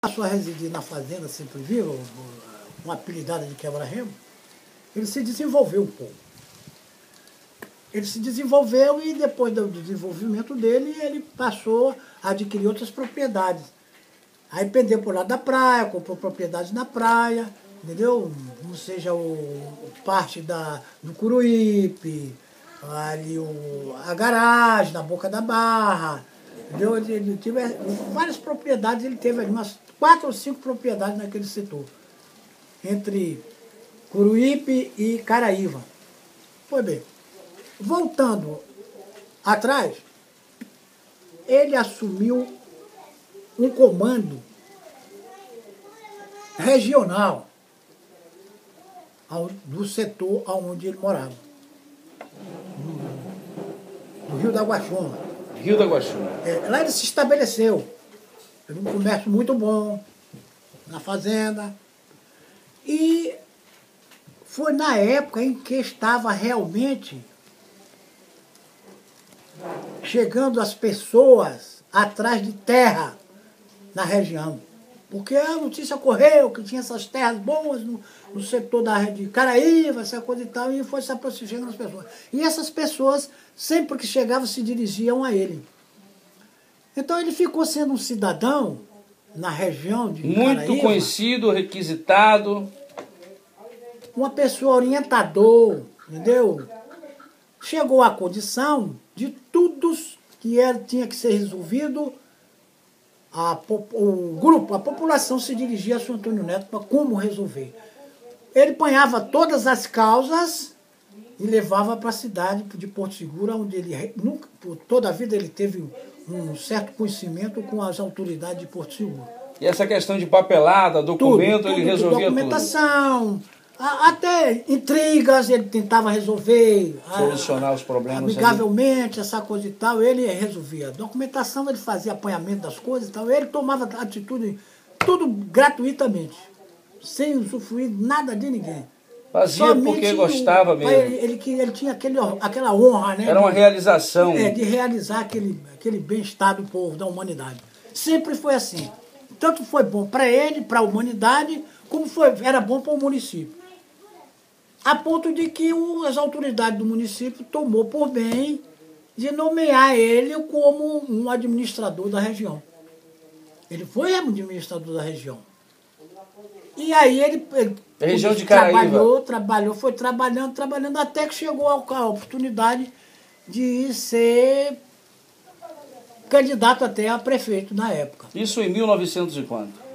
passou a residir na fazenda Sempre Viva, uma apelidada de quebra-remo, ele se desenvolveu um pouco. Ele se desenvolveu e depois do desenvolvimento dele, ele passou a adquirir outras propriedades. Aí pendeu por lá da praia, comprou propriedades na praia, entendeu? Como seja parte do Curuípe, ali a garagem, na Boca da Barra, entendeu? Ele teve várias propriedades, ele teve ali umas 4 ou 5 propriedades naquele setor, entre Curuípe e Caraíva. Pois bem, voltando atrás, ele assumiu um comando regional do setor onde ele morava, no Rio da Guaxuma. Rio da Guaxuma. Lá ele se estabeleceu. Teve um comércio muito bom na fazenda. E foi na época em que estava realmente chegando as pessoas atrás de terra na região. Porque a notícia correu que tinha essas terras boas no setor de Caraíva, essa coisa e tal, e foi se aproximando das pessoas. E essas pessoas, sempre que chegavam, se dirigiam a ele. Então ele ficou sendo um cidadão na região de muito Caraíva, conhecido, requisitado. uma pessoa orientador, entendeu? Chegou à condição de tudo que tinha que ser resolvido, a população se dirigia a São Antônio Neto para como resolver. Ele apanhava todas as causas e levava para a cidade de Porto Seguro, onde ele nunca, por toda a vida ele teve um certo conhecimento com as autoridades de Porto Seguro. E essa questão de papelada, documento, ele resolvia documentação, até intrigas ele tentava resolver. Solucionar os problemas. Amigavelmente, essa coisa e tal, ele resolvia. Documentação, ele fazia apanhamento das coisas e tal, ele tomava atitude, tudo gratuitamente, sem usufruir nada de ninguém. Fazia somente porque gostava mesmo. Ele tinha aquela honra, né? Era uma realização. De realizar aquele bem-estar do povo, da humanidade. Sempre foi assim. Tanto foi bom para ele, para a humanidade, como era bom para o município. A ponto de que as autoridades do município tomou por bem de nomear ele como um administrador da região. Ele foi administrador da região. E aí ele região de Caraíva. foi trabalhando, até que chegou a oportunidade de ser candidato até a prefeito na época. Isso em 1900 e quanto?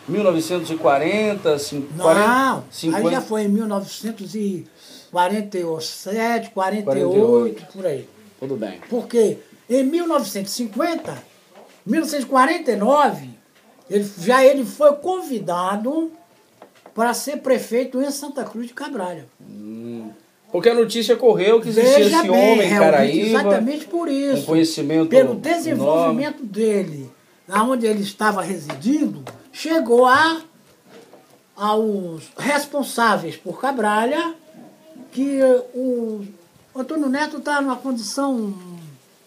1940, 50? Não, 50. Aí já foi em 1947, 48, por aí. Tudo bem. Porque em 1949, ele foi convidado para ser prefeito em Santa Cruz de Cabralha. Porque a notícia correu que existia esse homem em Caraíva. Exatamente por isso. Um conhecimento pelo desenvolvimento dele, onde ele estava residindo, chegou aos responsáveis por Cabralha que o Antônio Neto está numa condição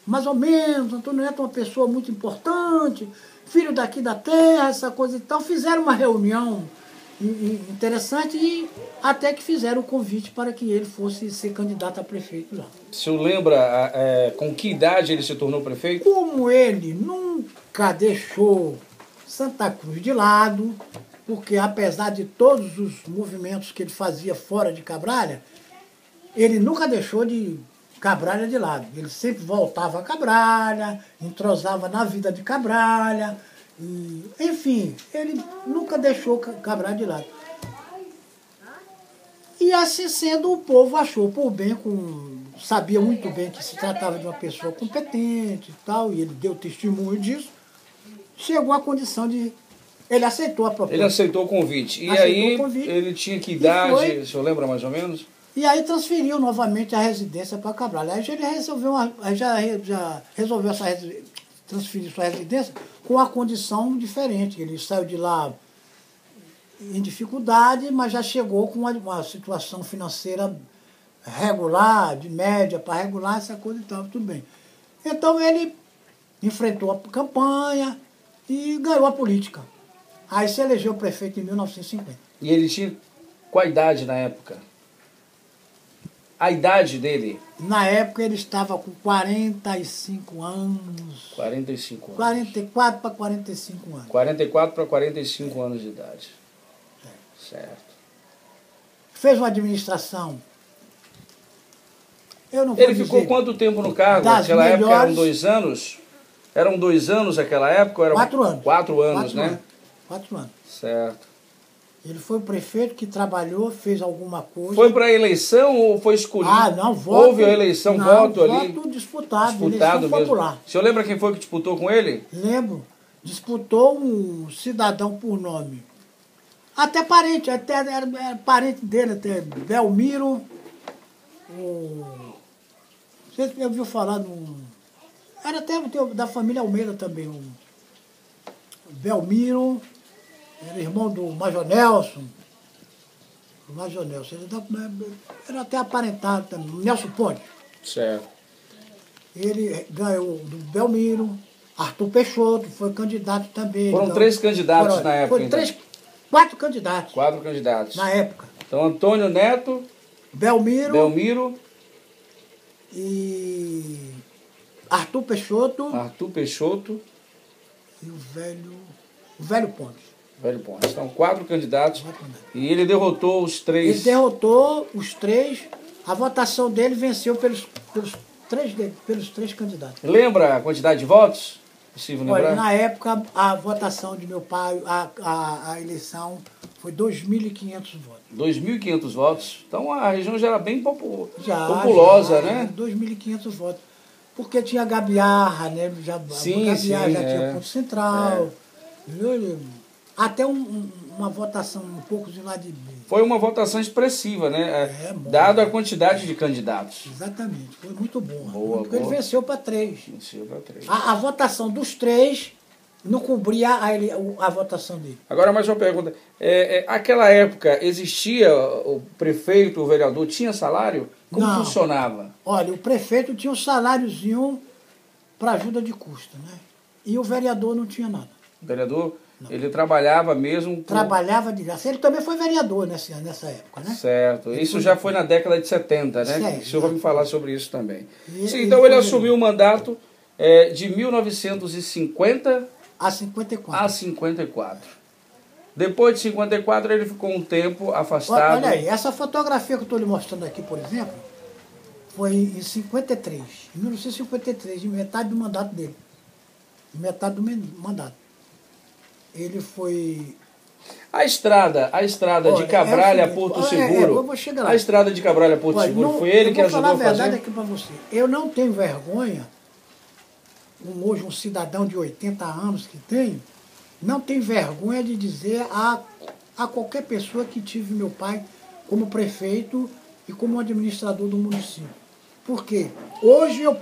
mais ou menos, Antônio Neto é uma pessoa muito importante, filho daqui da terra, essa coisa e tal. Fizeram uma reunião interessante e até que fizeram o convite para que ele fosse ser candidato a prefeito lá. O senhor lembra com que idade ele se tornou prefeito? Como ele nunca deixou Santa Cruz de lado, porque apesar de todos os movimentos que ele fazia fora de Cabralha, ele nunca deixou de Cabralha de lado. Ele sempre voltava a Cabralha, entrosava na vida de Cabralha, enfim, ele nunca deixou Cabralha de lado. E assim sendo, o povo achou por bem, sabia muito bem que se tratava de uma pessoa competente e tal, e ele deu testemunho disso. Chegou à condição de... Ele aceitou a proposta. Ele aceitou o convite. E aí, ele tinha que idade, o senhor lembra mais ou menos? E aí transferiu novamente a residência para Cabralha. Aí ele resolveu, transferir sua residência com uma condição diferente. Ele saiu de lá em dificuldade, mas já chegou com uma situação financeira regular, de média para regular, essa coisa e tal, tudo bem. Então ele enfrentou a campanha, e ganhou a política. Aí se elegeu prefeito em 1950. E ele tinha qual idade na época? A idade dele? Na época ele estava com 45 anos. 45 anos. 44 para 45 anos. 44 para 45 anos de idade. Certo. Fez uma administração. Eu não vou Ele ficou quanto tempo no cargo? Naquela época eram 2 anos? Eram 2 anos naquela época? Eram 4 anos. 4 anos, né? 4 anos. Certo. Ele foi o prefeito que trabalhou, fez alguma coisa. Foi para a eleição ou foi escolhido? Ah, não, voto. Houve a eleição, não, voto ali? Voto disputado Disputado eleição mesmo. popular. O senhor lembra quem foi que disputou com ele? Lembro. Disputou um cidadão por nome. Até parente, era parente dele, até Belmiro. Você ouviu falar era até da família Almeida também. Belmiro, era irmão do Major Nelson. O Major Nelson, era até aparentado também. Nelson Ponte. Certo. Ele ganhou do Belmiro. Arthur Peixoto foi candidato também. Foram 3 candidatos na época. Foram 4 candidatos. 4 candidatos. Na época. Então, Antônio Neto, Belmiro e Arthur Peixoto e o velho Pontes. Velho Pontes. Então, 4 candidatos. E ele derrotou os 3. Ele derrotou os 3. A votação dele venceu pelos 3 candidatos. Lembra a quantidade de votos? Possível lembrar? Olha, na época, a votação de meu pai, a eleição, foi 2.500 votos. 2.500 votos. Então a região já era bem populosa, né? 2.500 votos. Porque tinha Gabiarra, né? Gabiarra já tinha Ponto Central. Até uma votação um pouco de lá de... Foi uma votação expressiva, né? Dado a quantidade de candidatos. Exatamente. Foi muito boa. Boa. Ele venceu para 3. Venceu para 3. A votação dos 3 não cobria a votação dele. Agora, mais uma pergunta. Aquela época, existia o prefeito, o vereador, tinha salário? Como funcionava? Olha, o prefeito tinha um saláriozinho para ajuda de custo, né? E o vereador não tinha nada. O vereador, ele trabalhava mesmo... Trabalhava de graça. Ele também foi vereador nessa época, né? Certo. Isso já foi na década de 70, né? Certo. O senhor vai me falar sobre isso também. Sim, então ele assumiu o mandato de 1950... A 54. A 54. Depois de 54, ele ficou um tempo afastado. Olha aí, essa fotografia que eu estou lhe mostrando aqui, por exemplo, foi em 53. Em 1953, em metade do mandato dele. Em metade do mandato. Ele foi... A estrada de Cabralha a Porto Seguro. Eu vou chegar lá. A estrada de Cabralha a Porto Seguro, foi ele que ajudou a fazer? Eu vou falar a verdade aqui para você. Eu não tenho vergonha, hoje um cidadão de 80 anos que tenho, não tem vergonha de dizer a qualquer pessoa que tive meu pai como prefeito e como administrador do município. Porque hoje eu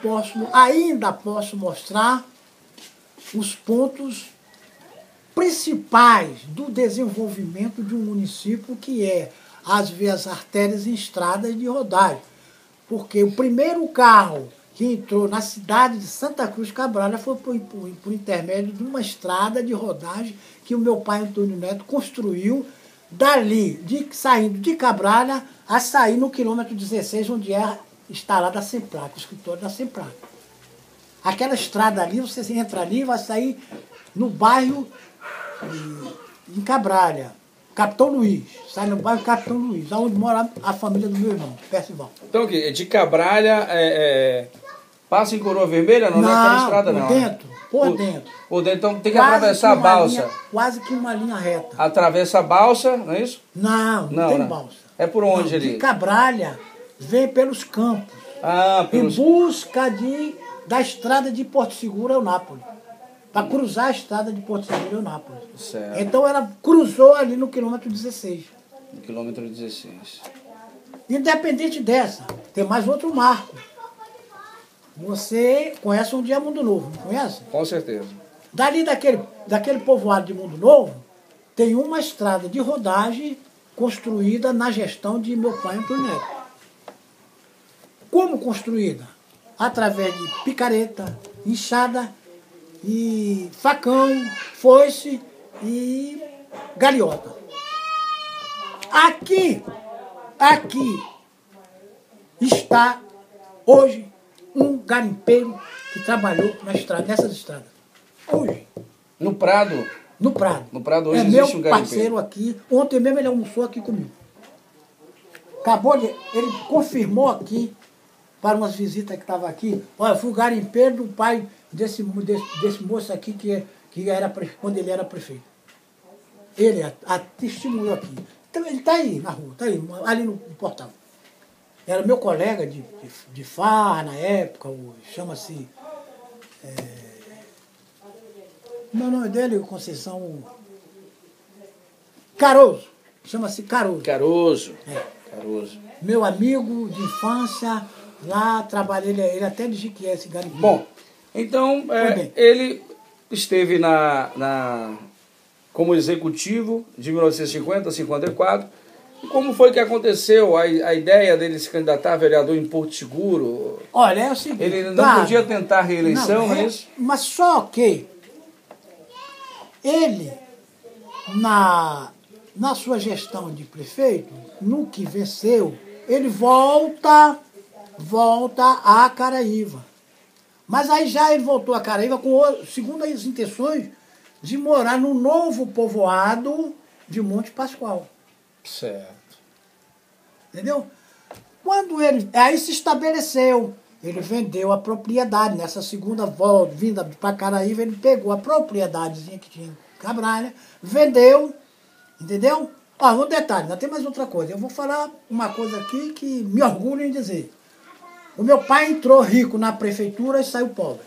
ainda posso mostrar os pontos principais do desenvolvimento de um município, que é as vias, artérias e estradas de rodagem. Porque o primeiro carro que entrou na cidade de Santa Cruz Cabralha foi por intermédio de uma estrada de rodagem que o meu pai Antônio Neto construiu dali, saindo de Cabralha a sair no quilômetro 16, onde é instalada a Semprac, o escritório da Semprac. Aquela estrada ali, você entra ali e vai sair no bairro em Cabralha, Capitão Luiz. Sai no bairro Capitão Luiz, onde mora a família do meu irmão, Percival. Então, de Cabralha, passa em Coroa Vermelha? Não é aquela estrada, não. Por dentro. Por dentro, então tem que atravessar a balsa. Quase que uma linha reta. Atravessa a balsa, não é isso? Não tem balsa. É por onde ali? De Cabralha, vem pelos campos. Em busca da estrada de Porto Seguro, Eunápolis. Para cruzar a estrada de Porto Seguro, Eunápolis. Certo. Então ela cruzou ali no quilômetro 16. No quilômetro 16. Independente dessa, tem mais outro marco. Você conhece um dia Mundo Novo, não conhece? Com certeza. Dali daquele povoado de Mundo Novo, tem uma estrada de rodagem construída na gestão de meu pai Antônio Neto. Como construída? Através de picareta, enxada e facão, foice e galiota. Aqui está hoje um garimpeiro que trabalhou nessas estradas. Hoje. No Prado? No Prado. No Prado hoje é existe meu um garimpeiro. parceiro aqui. Ontem mesmo ele almoçou aqui comigo. Ele confirmou aqui, para umas visitas que estavam aqui, olha, fui o garimpeiro do pai desse moço aqui que era quando ele era prefeito. Ele testemunhou aqui. Então ele está aí na rua, está aí, ali no portal. Era meu colega de farra na época, chama-se... o nome dele, Conceição... Caroso. Chama-se Caroso. Caroso. É. Caroso. Meu amigo de infância, lá trabalhei, ele até de Jiquié, esse garimpeiro. Bom, então ele esteve como executivo de 1950 a 54. E como foi que aconteceu a ideia dele se candidatar a vereador em Porto Seguro? Olha, é o seguinte... Ele não podia tentar reeleição, não é isso? Mas só que ele, na sua gestão de prefeito, no que venceu, ele volta a Caraíva. Mas aí já ele voltou a Caraíva segundo as intenções de morar no novo povoado de Monte Pascoal. Certo. Entendeu? Quando ele... Aí se estabeleceu. Ele vendeu a propriedade. Nessa segunda volta, vinda para Caraíva, ele pegou a propriedadezinha que tinha em Cabralha, vendeu, entendeu? Ah, um detalhe, ainda tem mais outra coisa. Eu vou falar uma coisa aqui que me orgulho em dizer. O meu pai entrou rico na prefeitura e saiu pobre.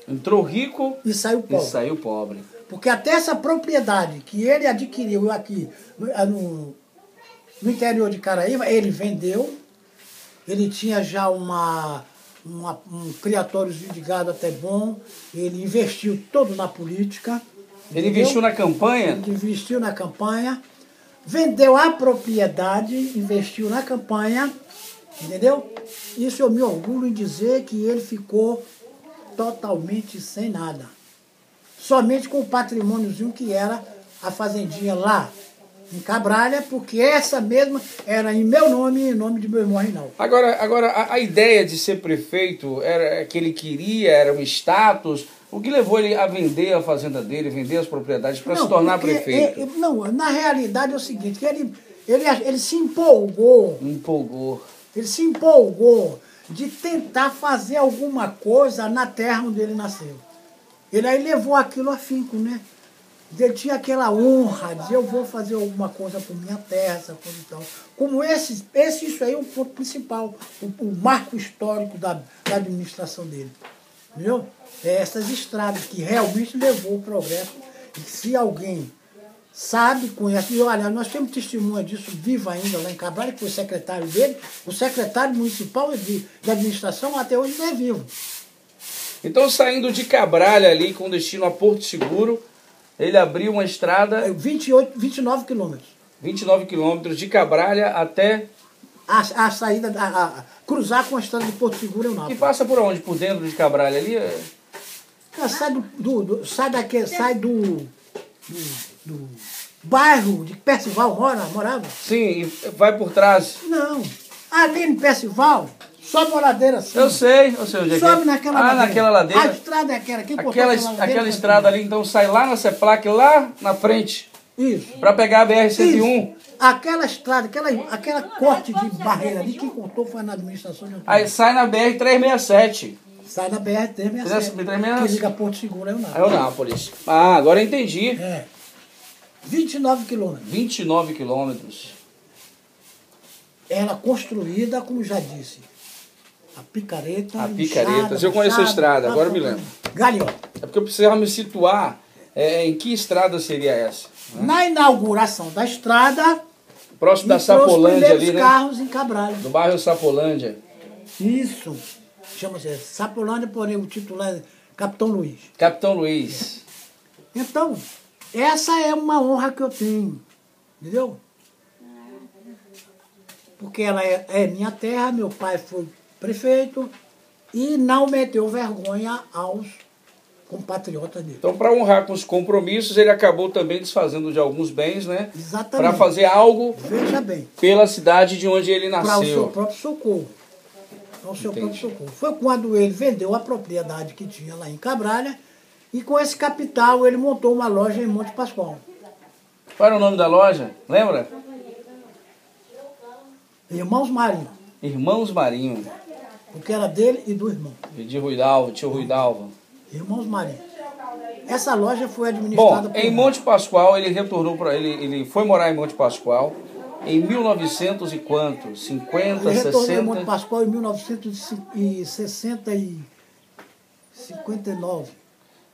Entrou rico e saiu pobre. E saiu pobre. Porque até essa propriedade que ele adquiriu aqui no interior de Caraíva, ele vendeu. Ele tinha já um criatóriozinho de gado até bom. Ele investiu todo na política. Ele investiu na campanha? Ele investiu na campanha. Vendeu a propriedade, investiu na campanha. Entendeu? Isso eu me orgulho em dizer que ele ficou totalmente sem nada. Somente com o patrimôniozinho que era a fazendinha lá em Cabralha, porque essa mesma era em meu nome e em nome de meu irmão Reinaldo. Agora a ideia de ser prefeito era que ele queria, era um status. O que levou ele a vender a fazenda dele, vender as propriedades para se tornar prefeito? Não, na realidade é o seguinte, que ele se empolgou. Ele se empolgou de tentar fazer alguma coisa na terra onde ele nasceu. Ele aí levou aquilo afinco, né? Ele tinha aquela honra de eu vou fazer alguma coisa por minha terra, essa coisa e tal. Como isso aí é o ponto principal, o marco histórico da administração dele. Entendeu? É essas estradas que realmente levou o progresso. E se alguém sabe, conhece, e olha, nós temos testemunha disso vivo ainda lá em Cabralha, que foi secretário dele, o secretário municipal de administração até hoje não é vivo. Então, saindo de Cabralha ali com destino a Porto Seguro, ele abriu uma estrada... 29 quilômetros. 29 quilômetros de Cabralha até... A saída, cruzar com a estrada de Porto Seguro é o Nápoles. E passa por onde? Por dentro de Cabralha ali? Sai do bairro de Percival, morava? Sim, e vai por trás. Não. Ali em Percival, sobe uma ladeira assim. Eu sei onde é que é. Sobe naquela ladeira. Naquela ladeira. A estrada é aquela. Aquela estrada ali, então, sai lá na CEPLAC, lá na frente. Isso. Para pegar a BR-101. Aquela estrada, aquela corte de barreira ali, quem contou foi na administração de Antônio. Aí sai na BR-367. Sai na BR-367. Que liga Porto Seguro, é o Nápoles. É o Nápoles. Ah, agora eu entendi. 29 quilômetros. 29 quilômetros. Ela construída, como já disse, a picareta. Eu conheço a estrada, agora me lembro. Galiota. É porque eu precisava me situar em que estrada seria essa. Né? Na inauguração da estrada, próximo da Sapolândia ali, né? Carros em Cabralha. Do bairro Sapolândia. Isso. Chama-se Sapolândia, porém o titular é Capitão Luiz. Capitão Luiz. Então, essa é uma honra que eu tenho. Entendeu? Porque ela é minha terra, meu pai foi prefeito e não meteu vergonha aos compatriotas dele. Então, para honrar com os compromissos, ele acabou também desfazendo de alguns bens, né? Exatamente. Para fazer algo, veja bem, pela cidade de onde ele nasceu. Para o seu próprio socorro. Para o seu próprio socorro. Foi quando ele vendeu a propriedade que tinha lá em Cabralha e com esse capital ele montou uma loja em Monte Pascoal. Qual era o nome da loja? Lembra? Irmãos Marinho. Irmãos Marinho. Porque era dele e do irmão. De Ruidalva, tio Ruidalva. Irmãos Marinho. Essa loja foi administrada por... Em Monte Pascoal, ele retornou para... Ele foi morar em Monte Pascoal em 1900 e quanto? 50, ele 60? Ele retornou em Monte Pascoal em 1959.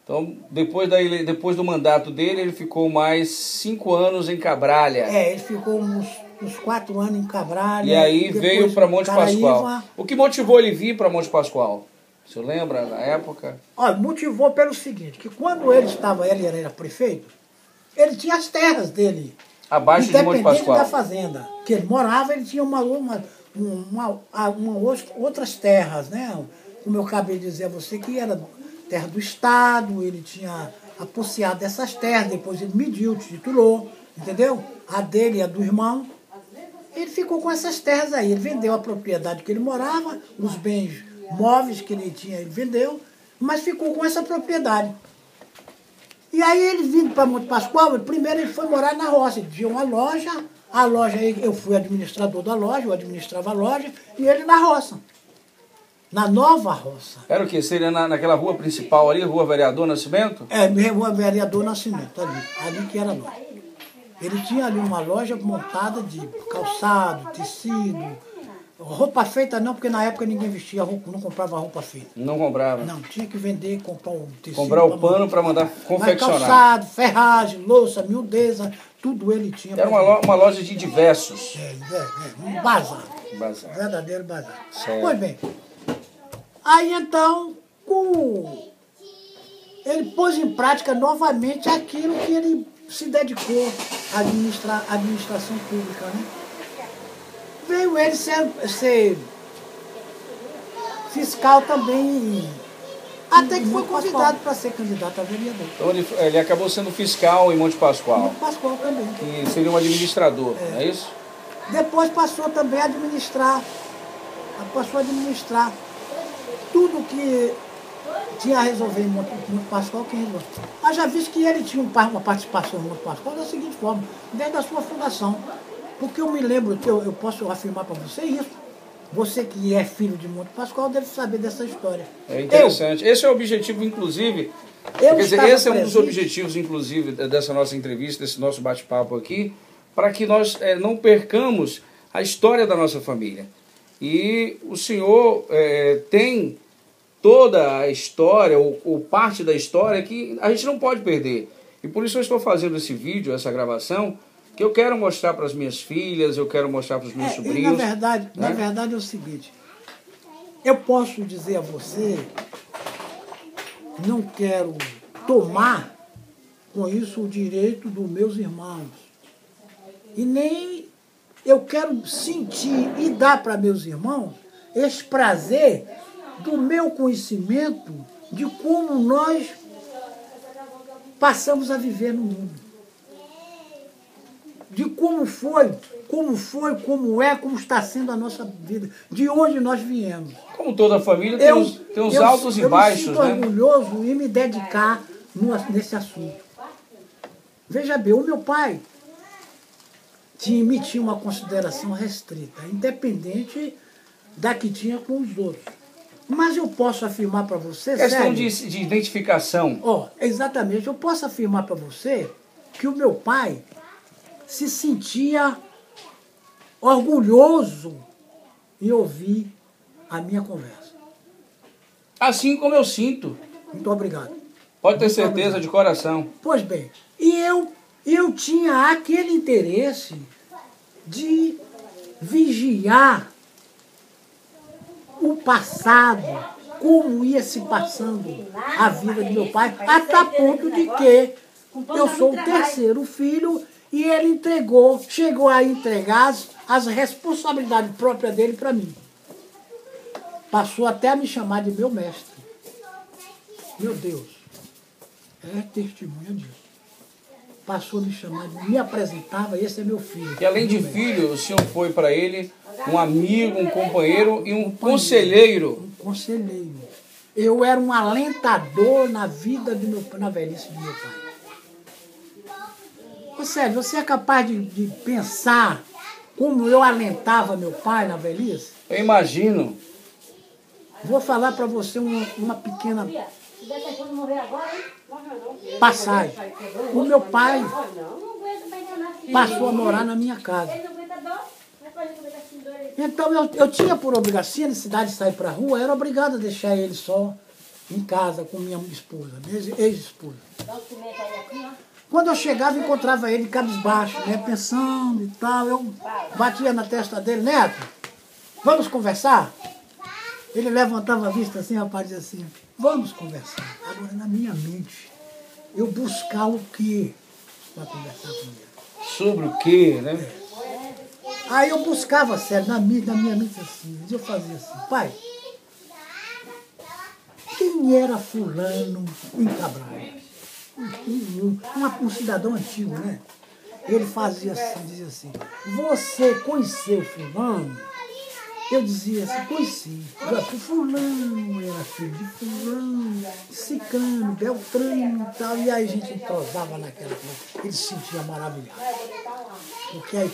Então, depois do mandato dele, ele ficou mais 5 anos em Cabralha. Ele ficou uns 4 anos em Cabralha. E aí veio para Monte Pascoal. O que motivou ele vir para Monte Pascoal? O senhor lembra na época? Olha, motivou pelo seguinte, que quando ele era prefeito, ele tinha as terras dele. Abaixo de Monte Pascoal. Da fazenda que ele morava, ele tinha outras terras, né? Como eu acabei de dizer a você, que era terra do Estado, ele tinha apossado dessas terras, depois ele mediu, titulou, entendeu? A dele e a do irmão. Ele ficou com essas terras aí, ele vendeu a propriedade que ele morava, os bens móveis que ele tinha, ele vendeu, mas ficou com essa propriedade. E aí ele vindo para Monte Pascoal, primeiro ele foi morar na roça, ele tinha uma loja, a loja, eu fui administrador da loja, eu administrava a loja, e ele na roça, na nova roça. Era o quê? Seria naquela rua principal ali, Rua Vereador Nascimento? Rua Vereador Nascimento, ali que era a loja. Ele tinha ali uma loja montada de calçado, tecido, roupa feita não, porque na época ninguém vestia roupa, não comprava roupa feita. Não comprava? Não, tinha que vender, comprar o tecido. Comprar o pano para mandar confeccionar. Mas calçado, ferragem, louça, miudeza, tudo ele tinha. Era uma loja de diversos. Um bazar. Bazar. Verdadeiro bazar. Certo. Pois bem, aí então, ele pôs em prática novamente aquilo que ele se dedicou à administração pública, né? Veio ele ser fiscal também, até que foi convidado para ser candidato a vereador. Então ele acabou sendo fiscal em Monte Pascoal. Monte Pascoal também. Que seria um administrador, não é isso? Depois passou também a administrar tudo que tinha a resolver em Monte Pascoal, quem resolveu. Mas já visto que ele tinha uma participação em Monte Pascoal da seguinte forma, desde a sua fundação. Porque eu me lembro, que eu posso afirmar para você isso, você que é filho de Monte Pascoal deve saber dessa história. É interessante. Esse é o objetivo, inclusive, quer dizer, esse é um dos objetivos, inclusive, dessa nossa entrevista, desse nosso bate-papo aqui, para que nós não percamos a história da nossa família. E o senhor tem toda a história, ou parte da história, que a gente não pode perder. E por isso eu estou fazendo esse vídeo, essa gravação, que eu quero mostrar para as minhas filhas, eu quero mostrar para os meus sobrinhos. Na verdade é o seguinte, eu posso dizer a você, não quero tomar com isso o direito dos meus irmãos. E nem eu quero sentir e dar para meus irmãos esse prazer do meu conhecimento de como nós passamos a viver no mundo. De como está sendo a nossa vida, de onde nós viemos. Como toda família, tem uns altos e baixos, né? Eu me sinto orgulhoso em me dedicar nesse assunto. Veja bem, o meu pai me tinha uma consideração restrita, independente da que tinha com os outros. Mas eu posso afirmar para você... Questão de identificação. Exatamente, eu posso afirmar para você que o meu pai se sentia orgulhoso em ouvir a minha conversa. Assim como eu sinto. Muito obrigado. Pode ter certeza, de coração. Pois bem, e eu tinha aquele interesse de vigiar o passado, como ia se passando a vida de meu pai, até ponto de que eu sou o terceiro filho e ele chegou a entregar as responsabilidades próprias dele para mim. Passou até a me chamar de meu mestre. Meu Deus. é testemunha disso. Passou a me chamar, me apresentava, esse é meu filho. E além de filho, o senhor foi para ele um amigo, um companheiro e um conselheiro. Um conselheiro. Eu era um alentador na vida do meu pai, na velhice do meu pai. Ô Sérgio, você é capaz de pensar como eu alentava meu pai na velhice? Eu imagino. Vou falar para você uma pequena passagem. O meu pai passou a morar na minha casa. Então eu tinha por obrigação, a necessidade de sair para a rua, eu era obrigado a deixar ele só em casa com minha esposa, minha ex-esposa. Quando eu chegava, encontrava ele cabisbaixo, né, pensando e tal. Eu batia na testa dele, Neto, vamos conversar? Ele levantava a vista assim, rapaz, dizia assim, vamos conversar. Agora, na minha mente, eu buscar o quê para conversar com ele? Sobre o quê, né? Aí eu buscava, sério, na minha mente assim, eu fazia assim, pai, quem era fulano em Cabral? Um cidadão antigo, né? Ele fazia assim, dizia assim, você conheceu fulano? Eu dizia assim, conheci. Fulano era filho de fulano, ciclano, beltrano e tal. E aí a gente entrosava naquela coisa. Ele se sentia maravilhado. Porque aí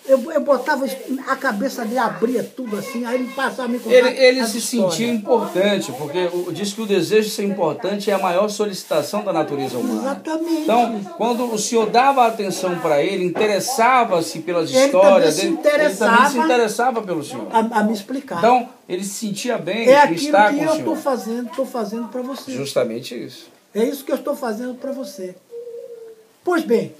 eu botava a cabeça dele, abria tudo assim, aí ele passava a me contar. Ele se sentia importante, porque diz que o desejo de ser importante é a maior solicitação da natureza humana. Exatamente. Então, quando o senhor dava atenção para ele, interessava-se pelas histórias dele, ele também se interessava pelo senhor. A me explicar. Então, ele se sentia bem de estar com o senhor. É aquilo que eu estou fazendo para você. Justamente isso. É isso que eu estou fazendo para você. Pois bem,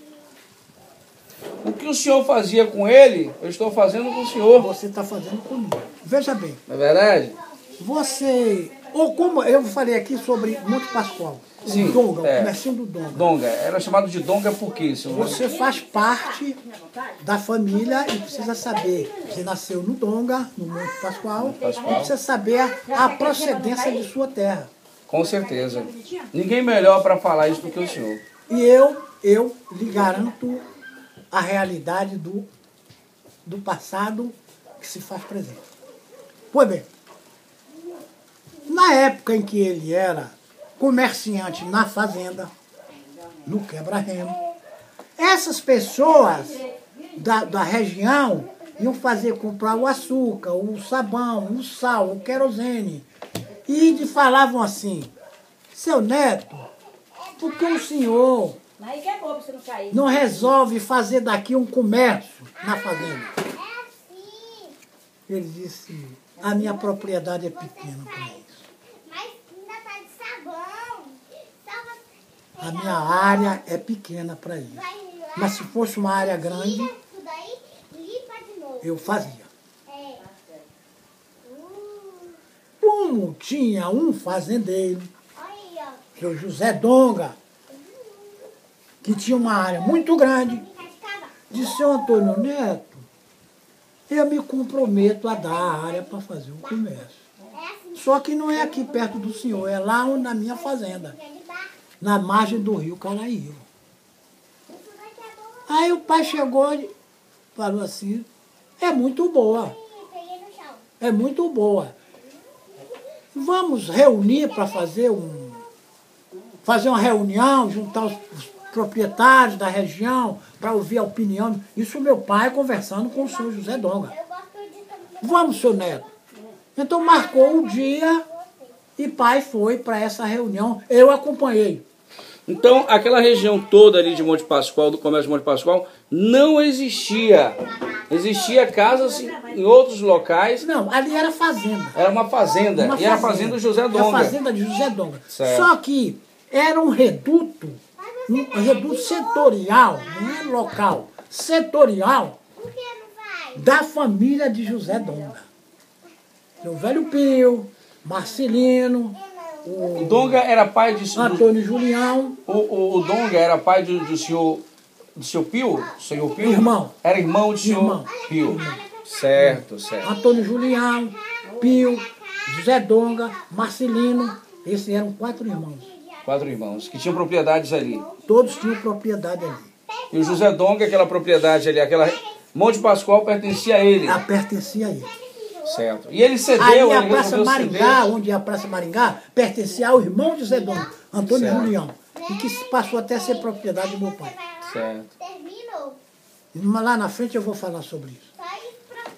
o que o senhor fazia com ele, eu estou fazendo com o senhor. Você está fazendo comigo. Veja bem. Não é verdade? Você... Ou como eu falei aqui sobre Monte Pascoal. Sim, o Donga, o comercinho do Donga. Donga. Era chamado de Donga por quê, senhor? Você faz parte da família e precisa saber. Você nasceu no Donga, no Monte Pascoal. E precisa saber a procedência de sua terra. Com certeza. Ninguém melhor para falar isso do que o senhor. E eu lhe garanto a realidade do passado que se faz presente. Pois bem, na época em que ele era comerciante na fazenda, no quebra-remo, essas pessoas da região iam comprar o açúcar, o sabão, o sal, o querosene, e falavam assim, seu Neto, por que o senhor não resolve fazer daqui um comércio na fazenda? Ele disse, a minha propriedade é pequena para isso. A minha área é pequena para isso. Mas se fosse uma área grande, eu fazia. Como tinha um fazendeiro, que é o José Donga, que tinha uma área muito grande, disse, seu Antônio Neto, eu me comprometo a dar a área para fazer o comércio. Só que não é aqui perto do senhor, é lá na minha fazenda, na margem do rio Caraíba. Aí o pai chegou e falou assim, é muito boa, é muito boa. Vamos reunir para fazer uma reunião, juntar os proprietários da região, para ouvir a opinião. Isso meu pai conversando com o senhor José Donga. Vamos, seu Neto. Então marcou o dia e pai foi para essa reunião. Eu acompanhei. Então, aquela região toda ali de Monte Pascoal, do comércio de Monte Pascoal, não existia. Existia casas em outros locais. Não, ali era fazenda. Era uma fazenda. Era a fazenda do José Donga. Era a fazenda de José Donga. Certo. Só que era um reduto setorial, não é local, setorial, da família de José Donga. O velho Pio, Marcelino, o Donga era pai de Antônio Julião. O Donga era pai do senhor Pio? Senhor Pio? Irmão. Era irmão do senhor Pio. Irmão. Certo, certo. Antônio Julião, Pio, José Donga, Marcelino. Esses eram 4 irmãos. 4 irmãos, que tinham propriedades ali. Todos tinham propriedade ali. E o José Donga, aquela propriedade ali, aquela Monte Pascoal pertencia a ele. Pertencia a ele. Certo. E ele cedeu, aí ele a Praça Maringá, ceder. onde é a Praça Maringá, pertencia ao irmão de José Donga, Antônio Certo. Julião, e que passou até a ser propriedade do meu pai. Certo. Lá na frente eu vou falar sobre isso.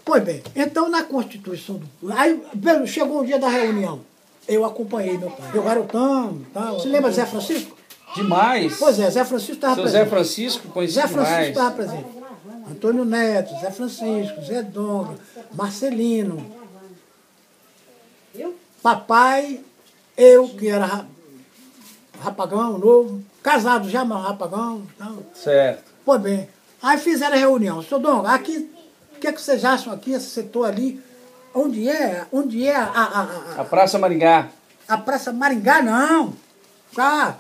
Pois bem, então na Constituição do... Aí chegou o dia da reunião. Eu acompanhei meu pai. Eu garotão, tal. Você lembra de Zé Francisco? Demais. Pois é, Zé Francisco estava Seu presente. Zé Francisco conhecia Zé Francisco demais. estava presente. Antônio Neto, Zé Francisco, Zé Donga, Marcelino. Papai, eu que era rapagão novo, casado já, mas rapagão. Tal. Certo. Pois bem, aí fizeram a reunião. Seu Donga, aqui, o que vocês acham aqui, esse setor ali? Onde é A Praça Maringá. a Praça Maringá, não.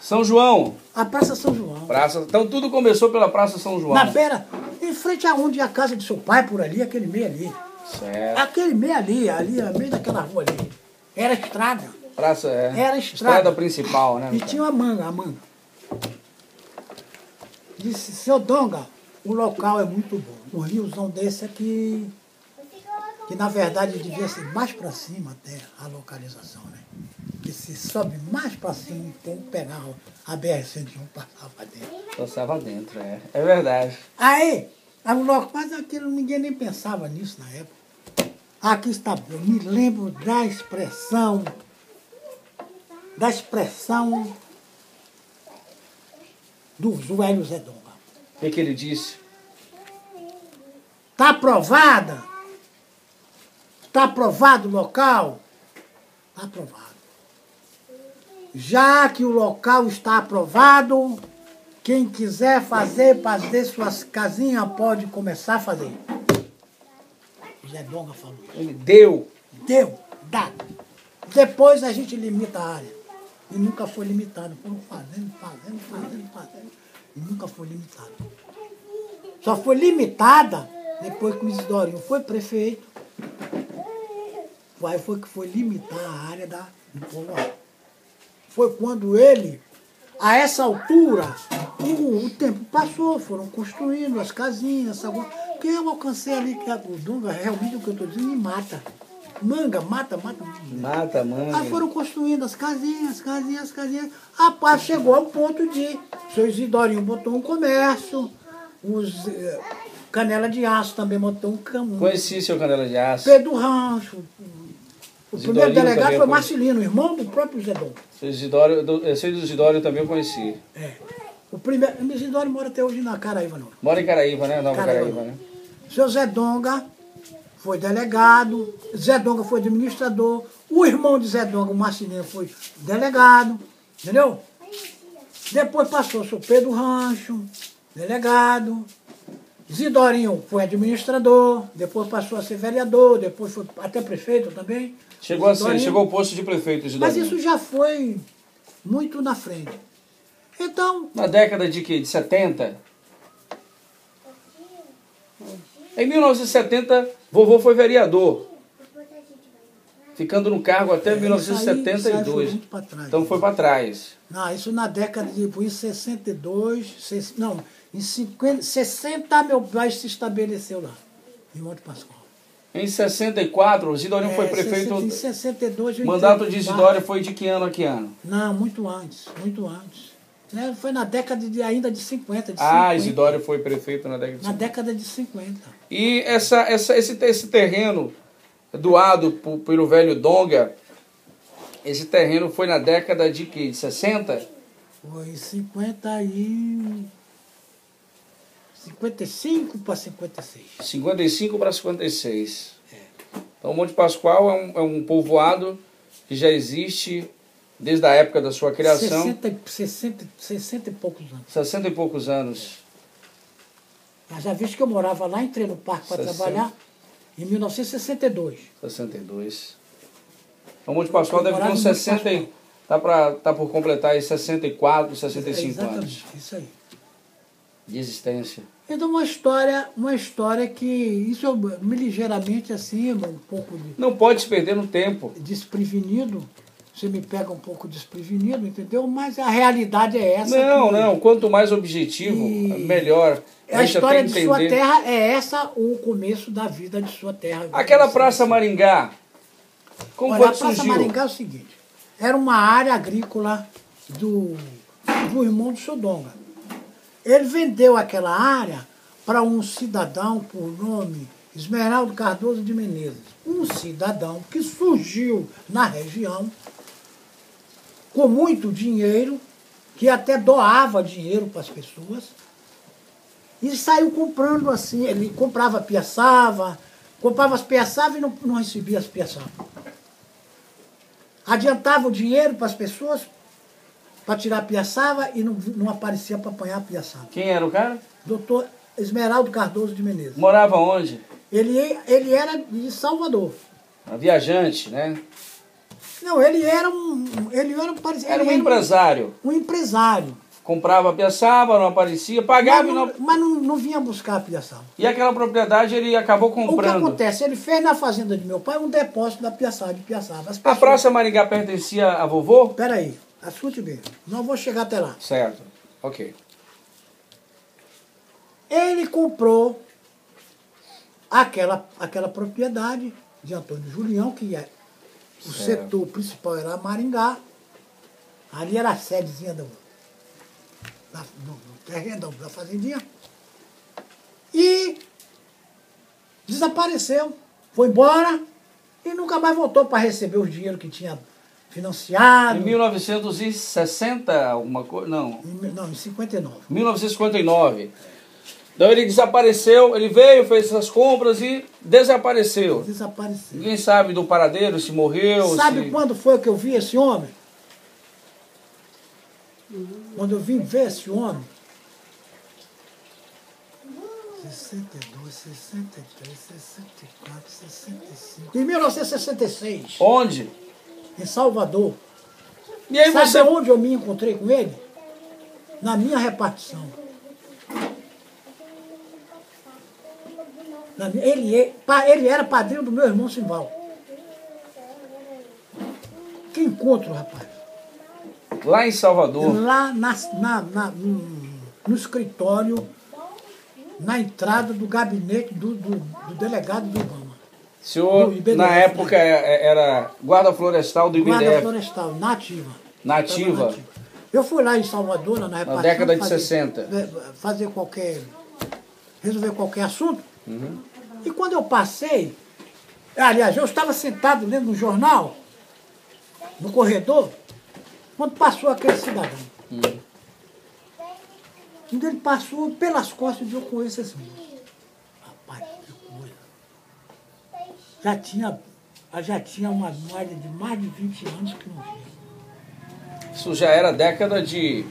São João. A Praça São João. Então tudo começou pela Praça São João. Na beira, em frente aonde é a casa de seu pai, por ali, aquele meio ali. Certo. Aquele meio ali, no meio daquela rua ali. Era estrada. Praça, Era estrada. estrada principal, né? E tinha uma manga. Disse, seu Donga, o local é muito bom. Um riozão desse aqui, que na verdade devia ser mais para cima até a localização, né? Que se sobe mais para cima, então pegava a BR-101, passava dentro. Passava dentro, é verdade. Aí o local, mas aquilo ninguém nem pensava nisso na época. Aqui está, eu me lembro da expressão do Joelho Zé Donga. O que ele disse? Está aprovada? Está aprovado o local? Está aprovado. Já que o local está aprovado, quem quiser fazer suas casinhas pode começar a fazer. O Zé Donga falou. Ele deu. Deu, dado. Depois a gente limita a área. E nunca foi limitado. Foram fazendo. E nunca foi limitado. Só foi limitada depois que o Isidorinho foi prefeito. Aí foi que foi limitar a área do povoado. Foi quando ele, a essa altura, o tempo passou, foram construindo as casinhas, essa coisa. Porque eu alcancei ali, que o Donga, realmente o que eu estou dizendo, me mata. Mata. Mata, manga. Aí foram construindo as casinhas. Rapaz, chegou ao ponto de... O seu Isidorinho botou um comércio, os Canela de Aço também botou um caminho. Conheci seu Canela de Aço. Pedro Rancho. O primeiro delegado foi foi Marcelino, irmão do próprio Zé Donga. Seu Isidório também eu conheci. O primeiro... O Isidório mora até hoje na Caraíba, não. Mora em Caraíba, né? Nova Caraíba, né? Seu Zé Donga foi delegado, Zé Donga foi administrador, o irmão de Zé Donga, o Marcelino, foi delegado, entendeu? Depois passou o seu Pedro Rancho, delegado, Isidorinho foi administrador, depois passou a ser vereador, depois foi até prefeito também. Chegou ao posto de prefeito, Isidorinho. Mas isso já foi muito na frente. Então... Na década de quê? De 70? Em 1970, vovô foi vereador, ficando no cargo até 1972. Isso aí foi muito pra trás. Então foi para trás. Não, isso na década de... Em 62... Não, em 60 meu pai se estabeleceu lá, em Monte Pascoal. Em 64, o Isidorinho foi prefeito... Em 62... O mandato de Isidório foi de que ano a que ano? Não, muito antes. Foi na década ainda de 50. Isidório foi prefeito na década de 50. Na década de 50. E esse terreno doado pelo velho Donga, esse terreno foi na década de quê? De 60? Foi 55 para 56. 55 para 56. Então, Monte Pascoal é um povoado que já existe desde a época da sua criação. 60 e poucos anos. 60 e poucos anos. Mas já visto que eu morava lá, entrei no parque para trabalhar em 1962. 62. Então, Monte Pascoal deve ter uns 60. Tá por completar aí 64, 65 exatamente, anos. Isso aí. De existência. Então, uma história que isso eu me ligeiramente assim, um pouco não pode se perder no tempo. desprevenido, você me pega um pouco desprevenido, entendeu? Mas a realidade é essa. Não. Quanto mais objetivo, melhor. A história de sua terra é essa, o começo da vida de sua terra. Aquela Praça Maringá, como foi que surgiu? A Praça Maringá é o seguinte, era uma área agrícola do irmão do seu Donga. Ele vendeu aquela área para um cidadão por nome Esmeraldo Cardoso de Menezes. Um cidadão que surgiu na região com muito dinheiro, que até doava dinheiro para as pessoas, e saiu comprando assim, ele comprava piaçava, comprava as piaçavas e não recebia as piaçavas. Adiantava o dinheiro para as pessoas, para tirar a piaçava e não aparecia para apanhar a piaçava. Quem era o cara? Doutor Esmeraldo Cardoso de Menezes. Morava onde? Ele era de Salvador. Viajante, né? Não, ele era um empresário. Um empresário. Comprava a piaçava, não aparecia, pagava mas não vinha buscar a piaçava. E aquela propriedade ele acabou comprando. O que acontece? Ele fez na fazenda de meu pai um depósito da piaçava, de piaçava. A Praça Maringá pertencia a vovô? Peraí, escute bem. Não vou chegar até lá. Certo, ok. Ele comprou aquela propriedade de Antônio Julião, que é o setor principal era Maringá. Ali era a sedezinha do terreno da fazendinha. E desapareceu. Foi embora e nunca mais voltou para receber o dinheiro que tinha financiado. Em 1960, alguma coisa? Não. Não, em 59. 1959. Então ele desapareceu, ele veio, fez essas compras e desapareceu. Desapareceu. Ninguém sabe do paradeiro, se morreu. Sabe quando foi que eu vi esse homem? Quando eu vim ver esse homem, 62, 63, 64, 65. Em 1966. Onde? Em Salvador. E aí sabe onde eu me encontrei com ele? Na minha repartição. Ele era padrinho do meu irmão Simval. Que encontro, rapaz. Lá em Salvador? Lá no escritório, na entrada do gabinete do delegado do Ibama. O senhor, IBDF, na época, era guarda florestal do IBDF? Guarda florestal, nativa. Nativa? Eu fui lá em Salvador, na repartição. Na década de 60. Resolver qualquer assunto. Uhum. E quando eu passei, aliás, eu estava sentado lendo um jornal, no corredor, quando passou aquele cidadão. Quando ele passou pelas costas, eu conheço esse moço. Rapaz, que coisa. Já tinha uma média de mais de 20 anos que não via. Isso já era década de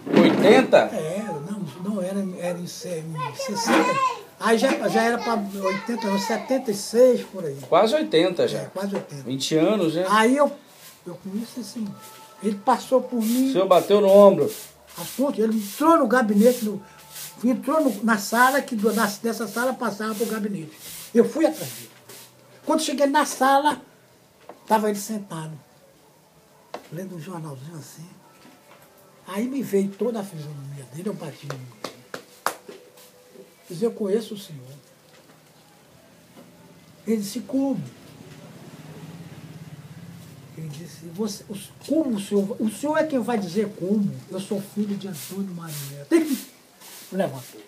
80? Não era em 60. Aí já era para 80, 76 por aí. Quase 80 já. Quase 80. 20 anos, né? Aí eu conheço assim. Ele passou por mim. O senhor bateu no ombro. Ele entrou no gabinete, entrou na sala, que dessa sala passava para o gabinete. Eu fui atrás dele. Quando cheguei na sala, estava ele sentado, lendo um jornalzinho assim. Aí me veio toda a fisionomia dele, eu bati no meu. Diz, eu conheço o senhor. Ele disse, como? Ele disse, como o senhor é quem vai dizer como? Eu sou filho de Antônio Marinho. Levantou.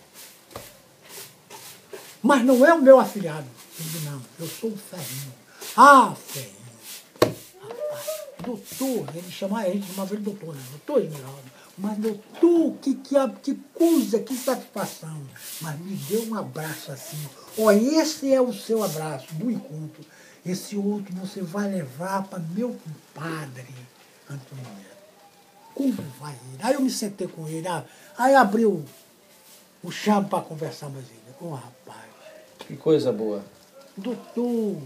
Mas não é o meu afilhado. Ele disse, não, eu sou o Ferrinho. Ah, Ferrinho. Rapaz, doutor, a gente chamava ele doutor, né? Doutor Esmeraldo. Mas, doutor, que coisa, que satisfação. Mas me deu um abraço assim. Ó, esse é o seu abraço do encontro. Esse outro você vai levar para meu compadre, Antônio Neto. Como vai ele? Aí eu me sentei com ele, aí abriu o chão para conversar mais ele. Ô, rapaz. Que coisa boa. Doutor,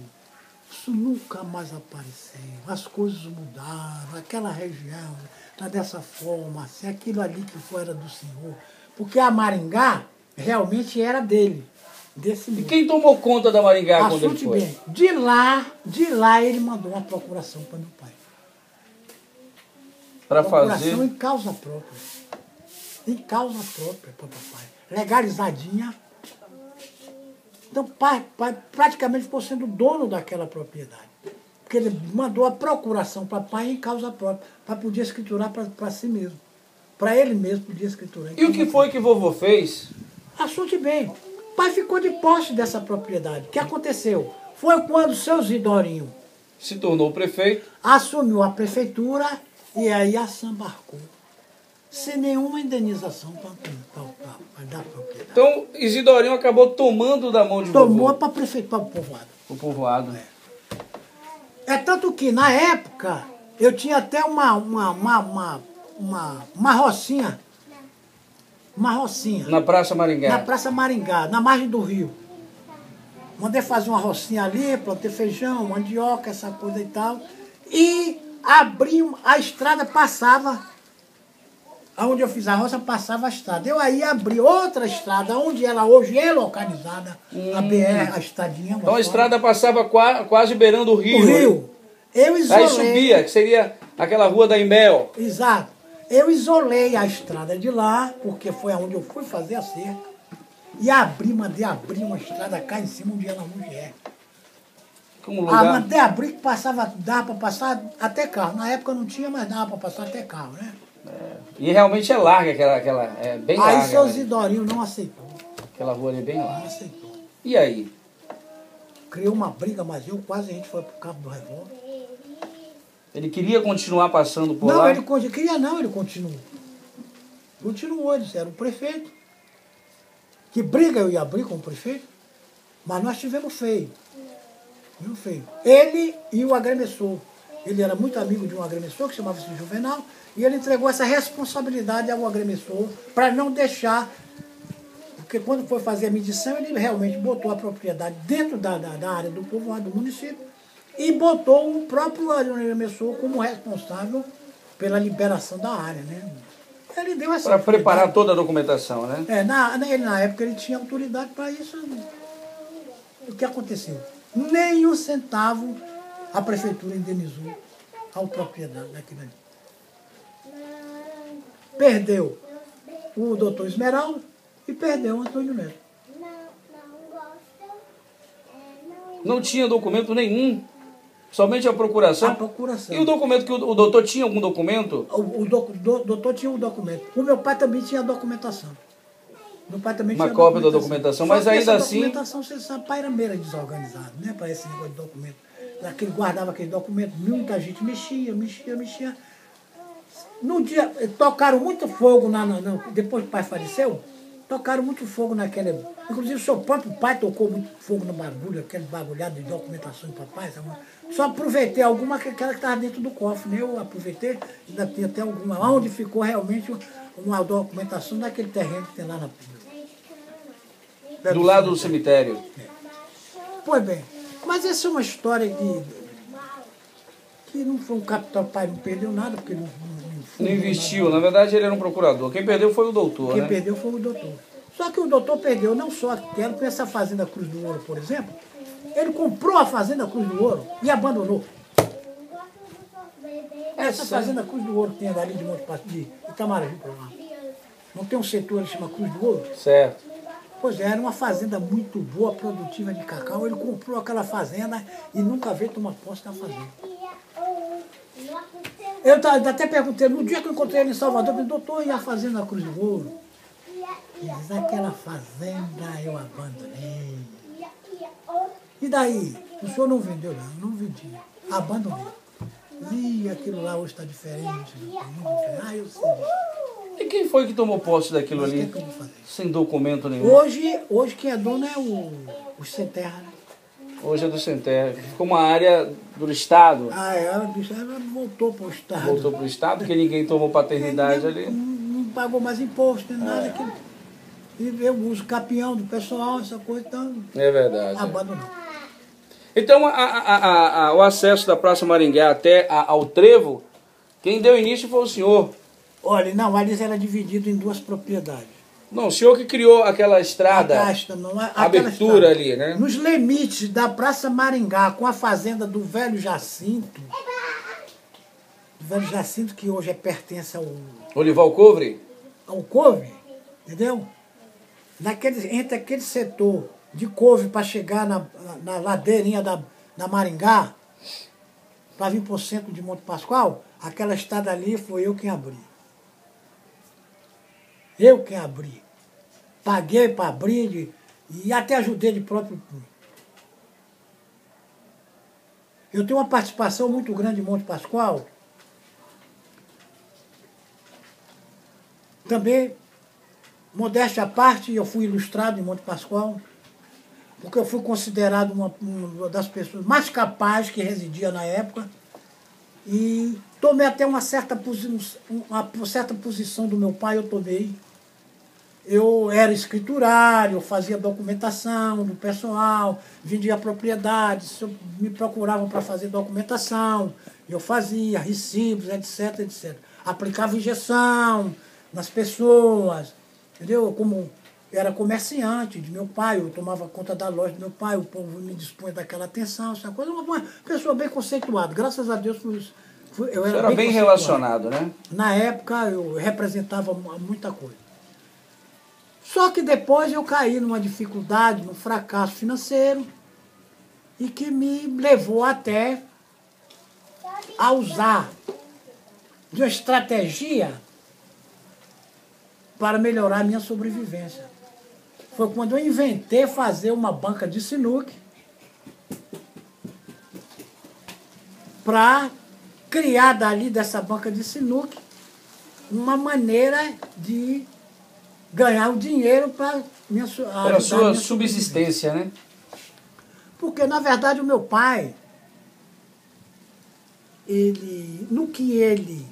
isso nunca mais apareceu. As coisas mudaram, aquela região está dessa forma, assim, aquilo ali que era do senhor. Porque a Maringá realmente era dele. E quem tomou conta da Maringá quando ele foi? Bem, de lá ele mandou uma procuração para meu pai. para fazer... Procuração em causa própria. Em causa própria para papai. Legalizadinha. Então, pai praticamente ficou sendo dono daquela propriedade. Porque ele mandou a procuração para pai em causa própria, para poder escriturar para si mesmo. Para ele mesmo podia escriturar. E o que foi que vovô fez? Assunte bem. Pai ficou de posse dessa propriedade. O que aconteceu? Foi quando o seu Isidorinho Se tornou prefeito. assumiu a prefeitura e aí assambarcou. Sem nenhuma indenização para dar propriedade. Então, Isidorinho acabou tomando da mão de Tomou vovô para prefeitura, para o povoado. o povoado. É tanto que, na época, eu tinha até uma rocinha. Uma rocinha. Na Praça Maringá. Na Praça Maringá, na margem do rio. Mandei fazer uma rocinha ali, plantei feijão, mandioca, essa coisa e tal. E abri, a estrada passava, onde eu fiz a roça, passava a estrada. Eu aí abri outra estrada, onde ela hoje é localizada, a BR, a estradinha. Então a estrada passava quase beirando o rio. O rio. Eu isolei. Aí subia, que seria aquela rua da Imbel. Exato. Eu isolei a estrada de lá, porque foi onde eu fui fazer a cerca. E mandei abrir uma estrada cá em cima, onde ela hoje é. Como lugar. Mandei abrir que dava para passar até carro. Na época não tinha, mas dava para passar até carro, né? E realmente é larga é bem larga. Aí seu né? Isidorinho não aceitou. Aquela rua ali é bem Não larga. aceitou. E aí? Criou uma briga, mas quase a gente foi pro Cabo do Revólver. Ele queria continuar passando por Não, lá? ele continuou. Continuou, eles eram o prefeito. Que briga eu ia abrir com o prefeito, mas nós tivemos feio. Viu, feio? Ele e o agremessor. Ele era muito amigo de um agremessor que chamava-se Juvenal, e ele entregou essa responsabilidade ao agremessor para não deixar, porque quando foi fazer a medição, ele realmente botou a propriedade dentro da área do povoado do município e botou o próprio agremessor como responsável pela liberação da área, né? Ele deu essa Para preparar toda a documentação, né? Na época ele tinha autoridade para isso. O que aconteceu? Nem um centavo a prefeitura indenizou ao proprietário daquilo ali. Perdeu o doutor Esmeralda e perdeu o Antônio Neto. Não tinha documento nenhum. Somente a procuração? A procuração. E o documento que o doutor tinha algum documento? O doutor tinha um documento. O meu pai também tinha documentação. Meu pai também Uma tinha cópia da documentação, mas ainda assim... A documentação, você sabe, pai era meio desorganizado, né? Para esse negócio de documento. Ele guardava aquele documento, muita gente mexia. No dia, tocaram muito fogo, depois que o pai faleceu, tocaram muito fogo naquele... Inclusive, o seu próprio pai tocou muito fogo no bagulho, aquele bagulhado de documentação do papai, sabe? Só aproveitei alguma, aquela que estava dentro do cofre, né? Eu aproveitei, ainda tem até alguma, onde ficou realmente uma documentação daquele terreno que tem lá na... Do lado do cemitério. Pois bem, mas essa é uma história que não foi um capital, pai não perdeu nada, porque não investiu, na verdade ele era um procurador. Quem perdeu foi o doutor, Quem né? perdeu foi o doutor. Só que o doutor perdeu não só aquela, com essa fazenda Cruz do Ouro, por exemplo, ele comprou a fazenda Cruz do Ouro e abandonou. Essa fazenda Cruz do Ouro que tem ali de Monte Passo, de Itamaraty para lá. Não tem um setor que chama Cruz do Ouro? Certo. Pois é, era uma fazenda muito boa, produtiva de cacau. Ele comprou aquela fazenda e nunca veio tomar posse da fazenda. Eu até perguntei, no dia que eu encontrei ele em Salvador, eu falei, doutor, e a fazenda Cruz do Ouro? Ele diz, aquela fazenda eu abandonei. E daí? O senhor não vendeu, não vendi. Abandonei. E aquilo lá hoje está diferente. Ah, eu sei. E quem foi que tomou posse daquilo ali? O que eu vou fazer? Sem documento nenhum. Hoje quem é dono é o Sem Terra, né? Hoje é do Sem Terra. Ficou uma área do Estado. Ela voltou para o Estado. Voltou para o Estado, porque ninguém tomou paternidade ali. Não pagou mais imposto, nem nada. E eu uso capião do pessoal, essa coisa, então É verdade. abandonou. Então, o acesso da Praça Maringá até ao trevo, quem deu início foi o senhor. Olha, não, ali era dividido em duas propriedades. Não, o senhor que criou aquela estrada, A abertura ali, né? Nos limites da Praça Maringá com a fazenda do Velho Jacinto, do Velho Jacinto, que hoje pertence Olival Couvre? ao couve, entendeu? Entre aquele setor de couve para chegar na ladeirinha da Maringá, para vir para o centro de Monte Pascoal, aquela estrada ali foi eu quem abri. Eu quem abri. Paguei para abrir e até ajudei de próprio punho. Eu tenho uma participação muito grande em Monte Pascoal. Também, modéstia à parte, eu fui ilustrado em Monte Pascoal, porque eu fui considerado uma das pessoas mais capazes que residia na época, e tomei até uma certa posição do meu pai, eu tomei. Eu era escriturário, eu fazia documentação do pessoal, vendia propriedades, me procuravam para fazer documentação, eu fazia recibos, etc, etc. Aplicava injeção nas pessoas, entendeu? Como era comerciante de meu pai, eu tomava conta da loja do meu pai, o povo me dispunha daquela atenção, essa coisa. Uma pessoa bem conceituada, graças a Deus eu era bem relacionado, né? Na época eu representava muita coisa. Só que depois eu caí numa dificuldade, num fracasso financeiro, e que me levou até a usar de uma estratégia para melhorar a minha sobrevivência. Foi quando eu inventei fazer uma banca de sinuca para criar dali dessa banca de sinuca uma maneira de ganhar o dinheiro para a sua subsistência, né? Porque, na verdade, o meu pai, no que ele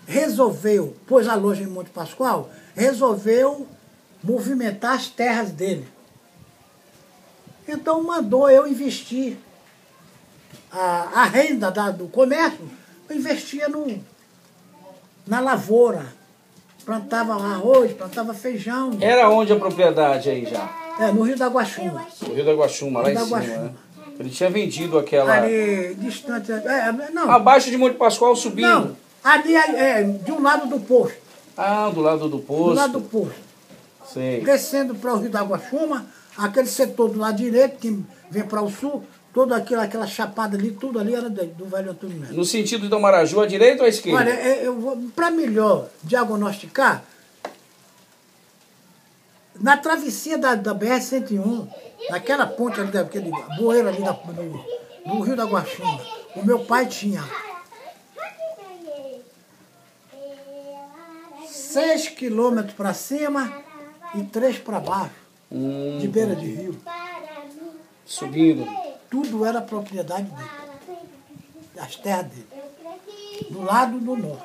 resolveu, pôs a loja em Monte Pascoal, resolveu movimentar as terras dele. Então mandou eu investir a renda do comércio, eu investia na lavoura. Plantava arroz, plantava feijão. Era onde a propriedade aí já? No Rio da Guaxuma. No Rio da Guaxuma, lá em cima, né? Ele tinha vendido aquela... Ali, distante... não. Abaixo de Monte Pascoal, subindo? Não, ali de um lado do posto. Ah, do lado do posto. Do lado do posto. Sei. Descendo para o Rio da Guaxuma, aquele setor do lado direito, que vem para o sul, toda aquela chapada ali, tudo ali era do Velho Antônio Melo. No sentido do Maraju, à direita ou à esquerda? Olha, para melhor diagnosticar, na travessia da BR-101, naquela ponte ali, daquele bueiro ali do Rio da Guaxuma, o meu pai tinha 6 quilômetros para cima e 3 para baixo, de beira de rio. Subindo. Tudo era propriedade dele, das terras dele, do lado do norte.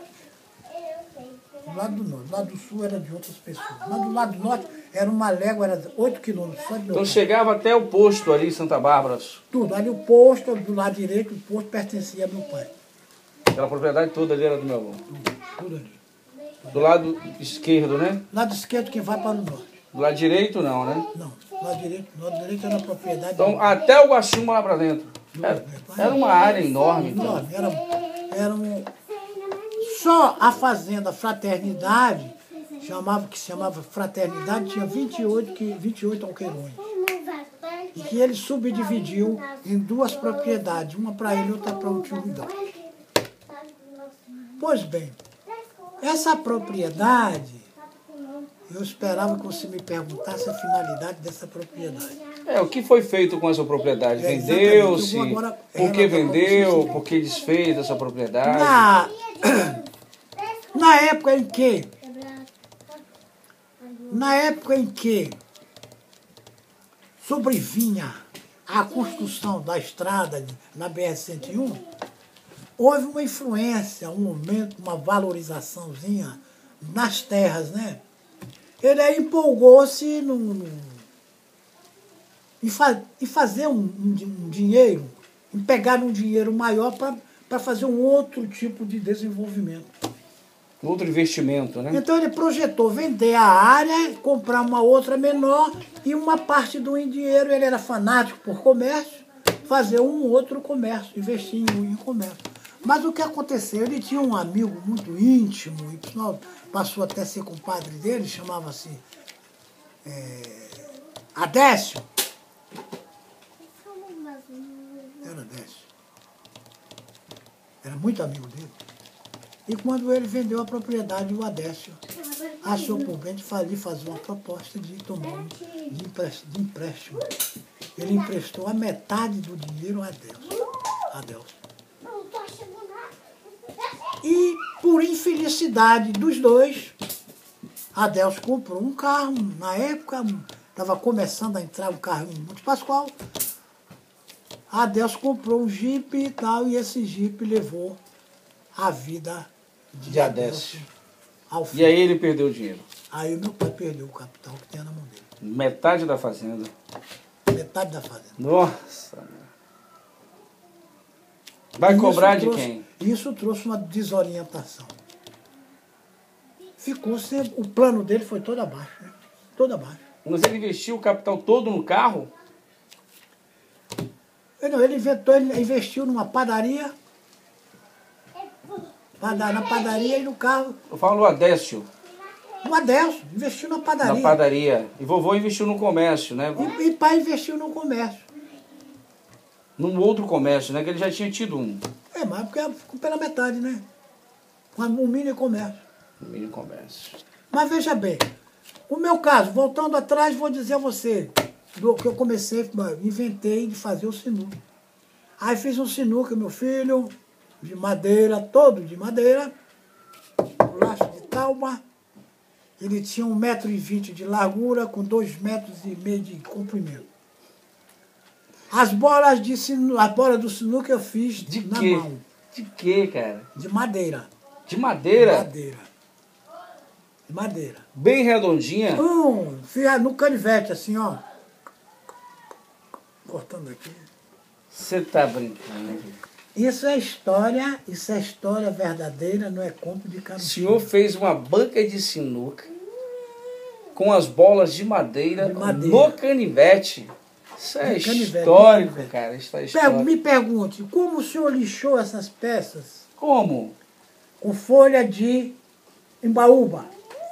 Do lado do norte. Do lado do sul era de outras pessoas. Mas do lado do norte era uma légua, era 8 quilômetros só de meu Então pai. chegava até o posto ali em Santa Bárbara. Tudo. Ali o posto, do lado direito, o posto pertencia ao meu pai. Aquela propriedade toda ali era do meu avô. Tudo ali. Do lado esquerdo, né? Lado esquerdo quem vai para o norte. Do lado direito não, né? Não. Lado direito era a propriedade. Então até o Guaxuma lá para dentro. Era uma área enorme. Enorme. Só a fazenda Fraternidade, que se chamava Fraternidade, tinha 28 alqueirões. E que ele subdividiu em 2 propriedades, uma para ele e outra para o tio Vidal. Pois bem, essa propriedade, eu esperava que você me perguntasse a finalidade dessa propriedade. O que foi feito com essa propriedade? Vendeu-se? Por que vendeu? Por que desfez essa propriedade? Na época em que sobrevinha a construção da estrada na BR-101, houve uma influência, um momento, uma valorizaçãozinha nas terras, né? Ele aí empolgou-se em fazer um dinheiro, em pegar um dinheiro maior para fazer um outro tipo de desenvolvimento. Outro investimento, né? Então ele projetou vender a área, comprar uma outra menor e uma parte do dinheiro, ele era fanático por comércio, fazer um outro comércio, investir em comércio. Mas o que aconteceu? Ele tinha um amigo muito íntimo, e passou até a ser compadre dele, chamava-se Adécio. Era Adécio. Era muito amigo dele. E quando ele vendeu a propriedade, o Adécio achou por bem de fazer uma proposta de tomar de empréstimo. Ele emprestou a metade do dinheiro a Adécio. E, por infelicidade dos dois, Adécio comprou um carro. Na época, estava começando a entrar um carro em Monte Pascoal. Adécio comprou um Jeep e tal, e esse Jeep levou a vida de Adécio ao fim. E aí ele perdeu o dinheiro? Aí meu pai perdeu o capital que tinha na mão dele. Metade da fazenda. Metade da fazenda. Nossa. Vai cobrar de quem? Isso trouxe uma desorientação. Ficou sempre... O plano dele foi todo abaixo, né? Todo abaixo. Mas ele investiu o capital todo no carro? Não, ele investiu numa padaria. Na padaria e no carro. Eu falo Adécio. No Adécio, investiu na padaria. Na padaria. E vovô investiu no comércio, né? E pai investiu no comércio. Num outro comércio, né? Que ele já tinha tido um. Mas porque ficou pela metade, né? Um mini comércio. Um mini comércio. Mas veja bem, o meu caso, voltando atrás, vou dizer a você, do que eu comecei, inventei de fazer o sinuca. Aí fiz um sinuca, meu filho, de madeira, todo de madeira, laço de talma. Ele tinha 1,20 m de largura, com 2,5 m de comprimento. As bolas do sinuca eu fiz na mão. De quê, cara? De madeira. De madeira? De madeira. Bem redondinha? Fiz no canivete, assim, ó. Cortando aqui. Você tá brincando. Isso é história verdadeira, não é conto de canudo. O senhor fez uma banca de sinuca com as bolas de madeira no canivete. Isso é histórico, cara. Isso é histórico. Me pergunte, como o senhor lixou essas peças? Como? Com folha de embaúba.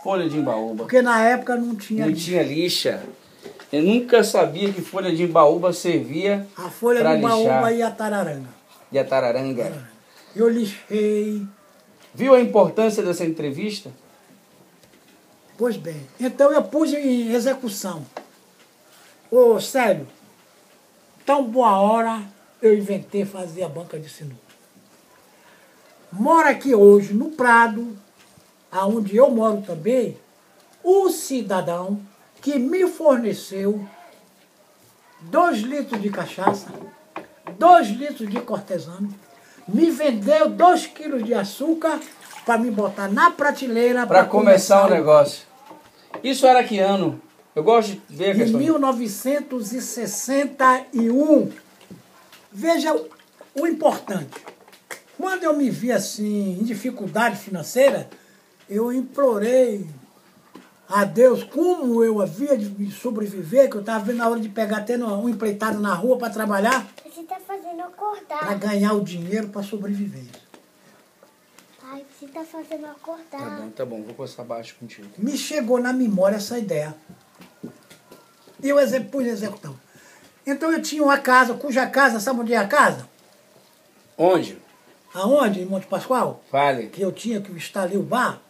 Folha de embaúba. Porque na época não tinha lixa. Não tinha lixa. Eu nunca sabia que folha de embaúba servia para lixar. A folha de embaúba e a tararanga. E a tararanga. Eu lixei. Viu a importância dessa entrevista? Pois bem. Então eu pus em execução. Ô, Célio, tão boa hora eu inventei fazer a banca de sinuca. Mora aqui hoje, no Prado, aonde eu moro também, o cidadão que me forneceu 2 litros de cachaça, 2 litros de cortesano, me vendeu 2 quilos de açúcar para me botar na prateleira para começar o negócio. Isso era que ano? Eu gosto de ver a questão. Em 1961. Veja o importante. Quando eu me vi assim, em dificuldade financeira, eu implorei a Deus como eu havia de sobreviver, que eu estava vendo a hora de pegar até um empleitado na rua para trabalhar. Você está fazendo acordar. Para ganhar o dinheiro para sobreviver. Pai, você está fazendo acordar. Tá bom, vou passar baixo contigo. Me chegou na memória essa ideia. E eu pus em execução. Então eu tinha uma casa, cuja casa, sabe onde é a casa? Onde? Aonde? Em Monte Pascoal? Fale. Que eu tinha, que eu instalei o bar.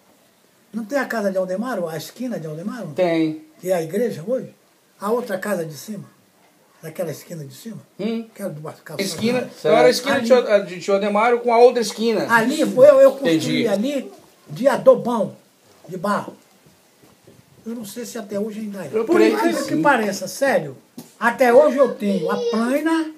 Não tem a casa de Aldemaro, a esquina de Aldemaro? Tem. Que é a igreja hoje? A outra casa de cima? Daquela esquina de cima? Que era do Bascal. Esquina, era a esquina de Tio Ademaro com a outra esquina. Ali foi eu construí ali de adobão, de barro. Eu não sei se até hoje ainda é. Por incrível que pareça, sério, até hoje eu tenho a plaina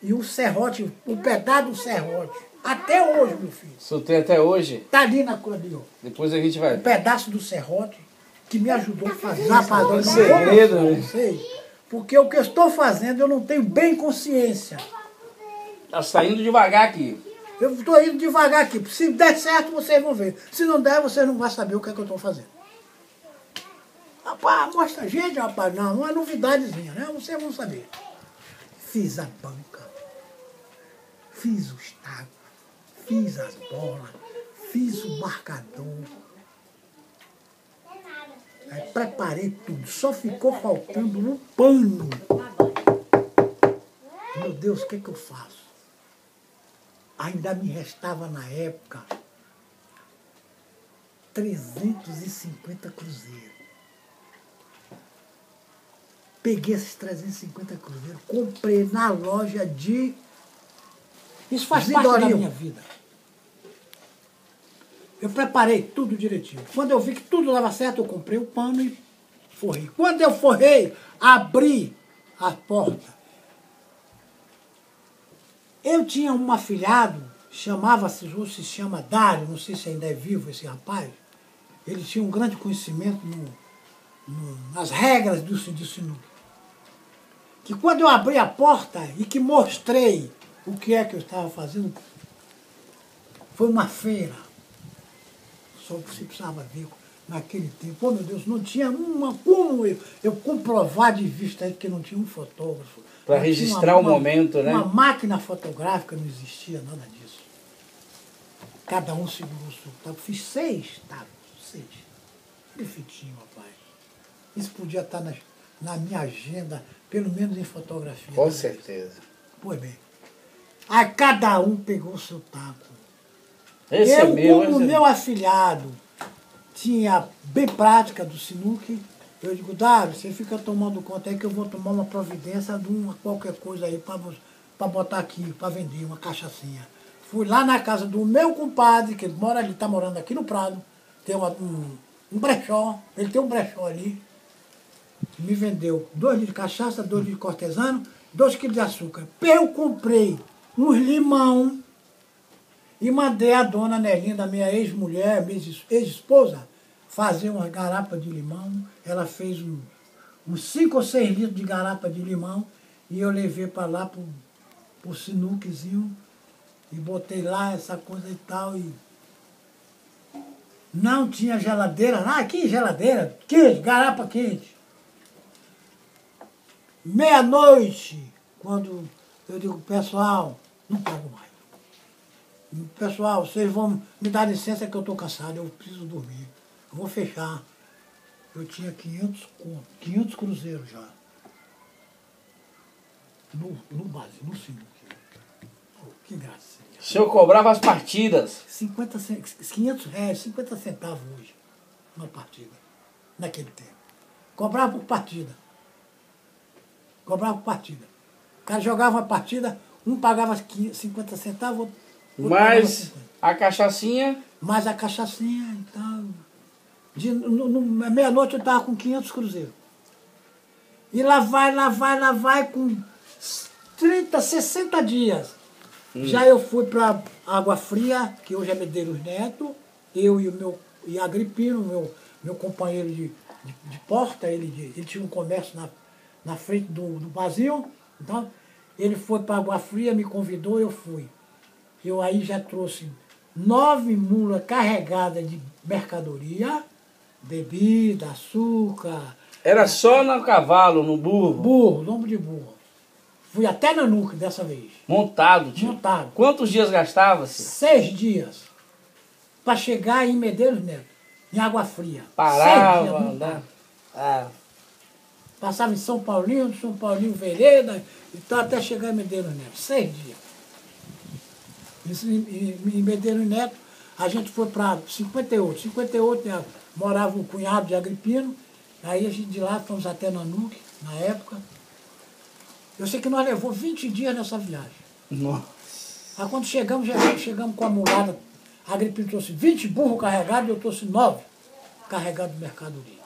e o serrote, o pedaço do serrote. Até hoje, meu filho. Você tem até hoje? Tá ali na cor ali, ó. Depois a gente vai. Um pedaço do serrote que me ajudou a fazer. Um segredo, né? Não sei. Porque o que eu estou fazendo eu não tenho bem consciência. Tá saindo devagar aqui. Eu estou indo devagar aqui. Se der certo, vocês vão ver. Se não der, vocês não vão saber o que é que eu estou fazendo. Rapaz, mostra a gente, rapaz. Não é novidadezinha, né? Vocês vão saber. Fiz a banca. Fiz os tagos. fiz as bolas, fiz o marcador. Aí preparei tudo, só ficou faltando um pano. Meu Deus, o que eu faço? Ainda me restava na época 350 cruzeiros. Peguei esses 350 cruzeiros, comprei na loja de... Isso faz parte da minha vida. Eu preparei tudo direitinho. Quando eu vi que tudo dava certo, eu comprei o pano e forrei. Quando eu forrei, abri a porta. Eu tinha um afilhado, chamava-se, ou se chama Dário, não sei se ainda é vivo esse rapaz. Ele tinha um grande conhecimento nas regras do sinuca. Que quando eu abri a porta e que mostrei o que é que eu estava fazendo, foi uma feira. Só você precisava ver naquele tempo. Oh, meu Deus, não tinha como eu comprovar de vista aí que não tinha um fotógrafo. Para registrar o momento, né? Uma máquina fotográfica, não existia nada disso. Cada um segurou o seu taco. Fiz 6 tacos, 6. Perfeitinho, rapaz. Isso podia estar na minha agenda, pelo menos em fotografia. Com certeza. Pois bem. Aí cada um pegou o seu taco. Esse é meu, como o meu afilhado tinha bem prática do sinuque, eu digo, Dário, você fica tomando conta aí que eu vou tomar uma providência de qualquer coisa aí para botar aqui, para vender uma cachaçinha. Fui lá na casa do meu compadre, que mora ali, está morando aqui no Prado, tem um brechó, ele tem um brechó ali, me vendeu 2 litros de cachaça, 2 litros de cortesano, 2 quilos de açúcar. Eu comprei uns limão e mandei a dona Nelinda, minha ex-mulher, minha ex-esposa, fazer uma garapa de limão. Ela fez uns 5 ou 6 litros de garapa de limão e eu levei para lá pro sinuquezinho e botei lá essa coisa e tal. E não tinha geladeira. Ah, que geladeira? Quente, garapa quente. Meia-noite, quando eu digo, pessoal, não pago mais. Pessoal, vocês vão me dar licença que eu estou cansado, eu preciso dormir. Eu vou fechar. Eu tinha 500 cruzeiros já. No base, no sinuque. Oh, que graça. O senhor cobrava as partidas? 500 reais, 50 centavos hoje, uma partida, naquele tempo. Cobrava por partida. Cobrava por partida. O cara jogava uma partida, um pagava 50 centavos, outro mais a cachaçinha? Mais a cachaçinha e tal. Meia-noite eu estava com 500 cruzeiros. E lá vai, com 30, 60 dias. Já eu fui para Água Fria, que hoje é Medeiros Neto, eu e Agripino, meu companheiro de porta, ele tinha um comércio na frente do barzinho. Então, ele foi para Água Fria, me convidou, eu fui. Eu aí já trouxe 9 mulas carregadas de mercadoria, bebida, açúcar. Era só no cavalo, no burro? Burro, lombo de burro. Fui até Nanuque dessa vez. Montado, tio? Montado. Quantos dias gastava-se? 6 dias. Para chegar em Medeiros Neto, em Água Fria. Parava, andava. Passava em São Paulinho Vereda, então até chegar em Medeiros Neto. 6 dias. Em Medeiros Neto, a gente foi para 58. 58 morava um cunhado de Agripino, aí a gente de lá fomos até Nanuque, na época. Eu sei que nós levamos 20 dias nessa viagem. Nossa. Aí quando chegamos com a mulada, Agripino trouxe 20 burros carregados e eu trouxe 9 carregados de mercadoria.